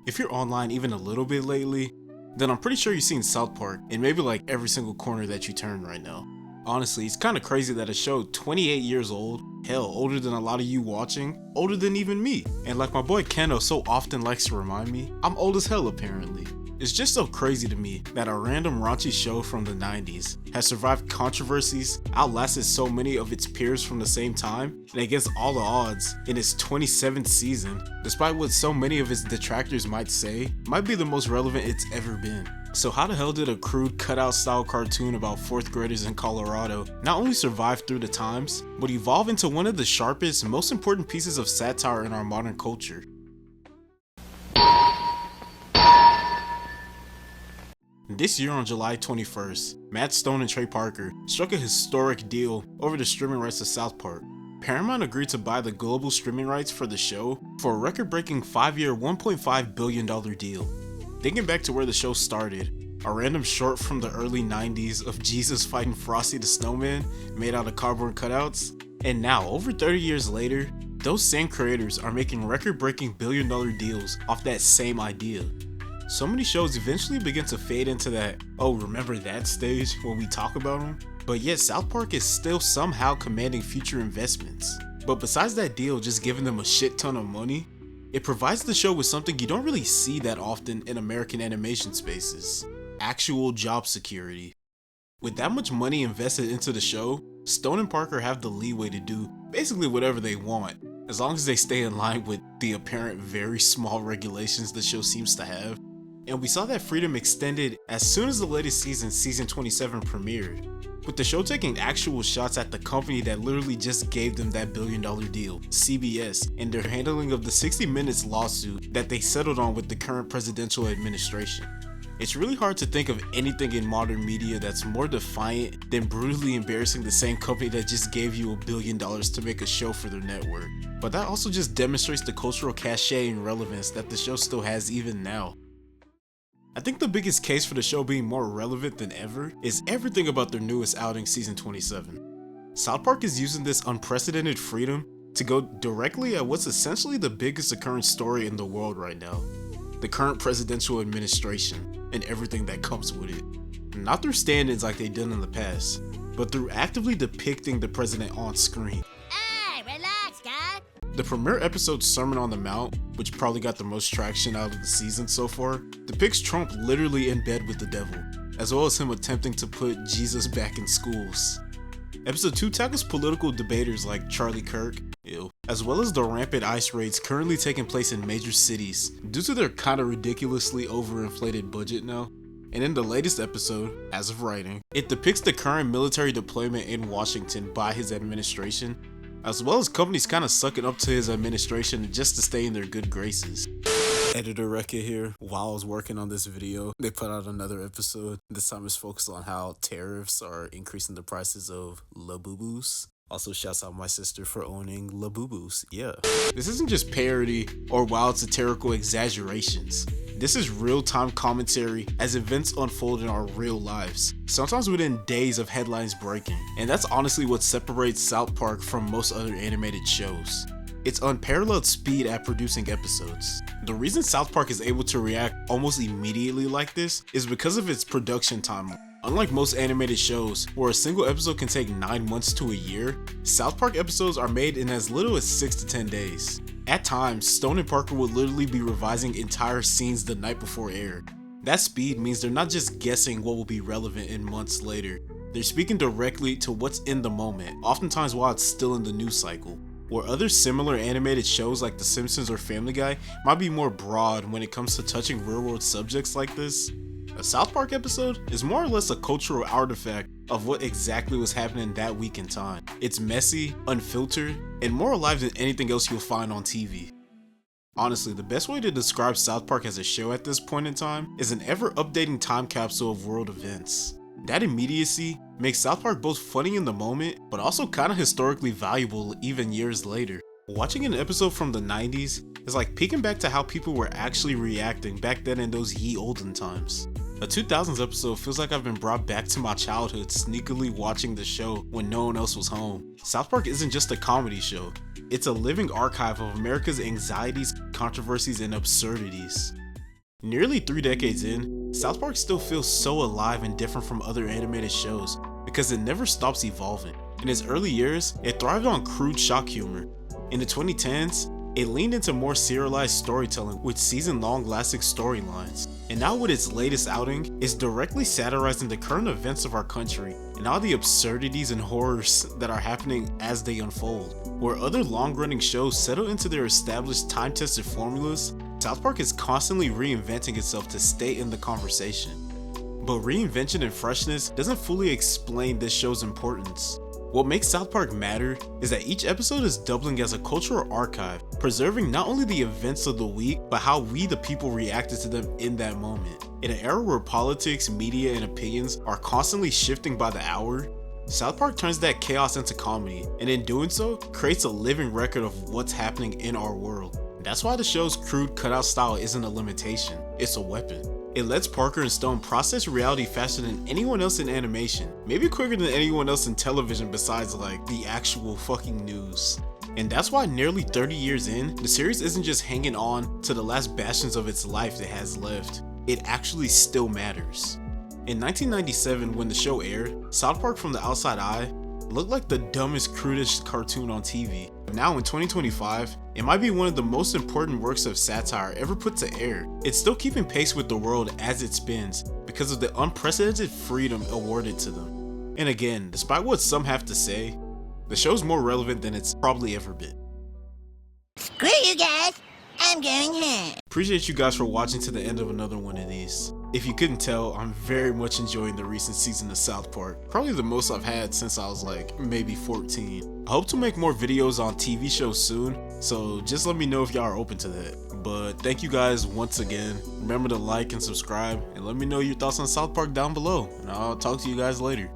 If you're online even a little bit lately, then I'm pretty sure you've seen South Park in maybe like every single corner that you turn right now. Honestly, it's kinda crazy that a show 28 years old, hell, older than a lot of you watching, older than even me, and like my boy Keno so often likes to remind me, I'm old as hell apparently. It's just so crazy to me that a random raunchy show from the 90s has survived controversies, outlasted so many of its peers from the same time, and against all the odds, in its 27th season, despite what so many of its detractors might say, might be the most relevant it's ever been. So how the hell did a crude cutout style cartoon about 4th graders in Colorado not only survive through the times, but evolve into one of the sharpest, most important pieces of satire in our modern culture? This year on July 21st, Matt Stone and Trey Parker struck a historic deal over the streaming rights to South Park. Paramount agreed to buy the global streaming rights for the show for a record-breaking 5-year, $1.5 billion deal. Thinking back to where the show started, a random short from the early 90s of Jesus fighting Frosty the Snowman made out of cardboard cutouts, and now, over 30 years later, those same creators are making record-breaking billion-dollar deals off that same idea. So many shows eventually begin to fade into that, oh, remember that stage when we talk about them? But yet South Park is still somehow commanding future investments. But besides that deal just giving them a shit ton of money, it provides the show with something you don't really see that often in American animation spaces: actual job security. With that much money invested into the show, Stone and Parker have the leeway to do basically whatever they want, as long as they stay in line with the apparent very small regulations the show seems to have. And we saw that freedom extended as soon as the latest season, season 27, premiered, with the show taking actual shots at the company that literally just gave them that billion-dollar deal, CBS, and their handling of the 60 Minutes lawsuit that they settled on with the current presidential administration. It's really hard to think of anything in modern media that's more defiant than brutally embarrassing the same company that just gave you $1 billion to make a show for their network. But that also just demonstrates the cultural cachet and relevance that the show still has even now. I think the biggest case for the show being more relevant than ever is everything about their newest outing, season 27. South Park is using this unprecedented freedom to go directly at what's essentially the biggest occurrence story in the world right now: the current presidential administration and everything that comes with it. Not through stand-ins like they've done in the past, but through actively depicting the president on screen. Hey, relax, guy. The premiere episode, Sermon on the Mount, which probably got the most traction out of the season so far, depicts Trump literally in bed with the devil, as well as him attempting to put Jesus back in schools. Episode 2 tackles political debaters like Charlie Kirk, as well as the rampant ICE raids currently taking place in major cities due to their kinda ridiculously overinflated budget now. And in the latest episode, as of writing, it depicts the current military deployment in Washington by his administration, as well as companies kinda sucking up to his administration just to stay in their good graces. Editor Rekka here. While I was working on this video, they put out another episode. This time it's focused on how tariffs are increasing the prices of Labubus. Also shouts out my sister for owning Labubus, yeah. This isn't just parody or wild satirical exaggerations. This is real-time commentary as events unfold in our real lives, sometimes within days of headlines breaking. And that's honestly what separates South Park from most other animated shows: its unparalleled speed at producing episodes. The reason South Park is able to react almost immediately like this is because of its production timeline. Unlike most animated shows, where a single episode can take 9 months to a year, South Park episodes are made in as little as 6 to 10 days. At times, Stone and Parker would literally be revising entire scenes the night before air. That speed means they're not just guessing what will be relevant in months later, they're speaking directly to what's in the moment, oftentimes while it's still in the news cycle. Where other similar animated shows like The Simpsons or Family Guy might be more broad when it comes to touching real-world subjects like this, a South Park episode is more or less a cultural artifact of what exactly was happening that week in time. It's messy, unfiltered, and more alive than anything else you'll find on TV. Honestly, the best way to describe South Park as a show at this point in time is an ever-updating time capsule of world events. That immediacy makes South Park both funny in the moment, but also kinda historically valuable even years later. Watching an episode from the 90s is like peeking back to how people were actually reacting back then in those ye olden times. A 2000s episode feels like I've been brought back to my childhood sneakily watching the show when no one else was home. South Park isn't just a comedy show, it's a living archive of America's anxieties, controversies, and absurdities. Nearly 3 decades in, South Park still feels so alive and different from other animated shows because it never stops evolving. In its early years, it thrived on crude shock humor. In the 2010s, it leaned into more serialized storytelling with season-long lasting storylines. And now with its latest outing, it's directly satirizing the current events of our country and all the absurdities and horrors that are happening as they unfold. Where other long-running shows settle into their established time-tested formulas, South Park is constantly reinventing itself to stay in the conversation. But reinvention and freshness doesn't fully explain this show's importance. What makes South Park matter is that each episode is doubling as a cultural archive, preserving not only the events of the week, but how we the people reacted to them in that moment. In an era where politics, media, and opinions are constantly shifting by the hour, South Park turns that chaos into comedy, and in doing so, creates a living record of what's happening in our world. That's why the show's crude cutout style isn't a limitation, it's a weapon. It lets Parker and Stone process reality faster than anyone else in animation, maybe quicker than anyone else in television besides like the actual fucking news. And that's why nearly 30 years in, the series isn't just hanging on to the last bastions of its life it has left, it actually still matters. In 1997 when the show aired, South Park from the outside eye looked like the dumbest, crudest cartoon on TV. Now in 2025, it might be one of the most important works of satire ever put to air. It's still keeping pace with the world as it spins because of the unprecedented freedom awarded to them. And again, despite what some have to say, the show's more relevant than it's probably ever been. Screw you guys. I'm going home. Appreciate you guys for watching to the end of another one of these. If you couldn't tell, I'm very much enjoying the recent season of South Park. Probably the most I've had since I was like maybe 14. I hope to make more videos on TV shows soon, so just let me know if y'all are open to that. But thank you guys once again. Remember to like and subscribe, and let me know your thoughts on South Park down below, and I'll talk to you guys later.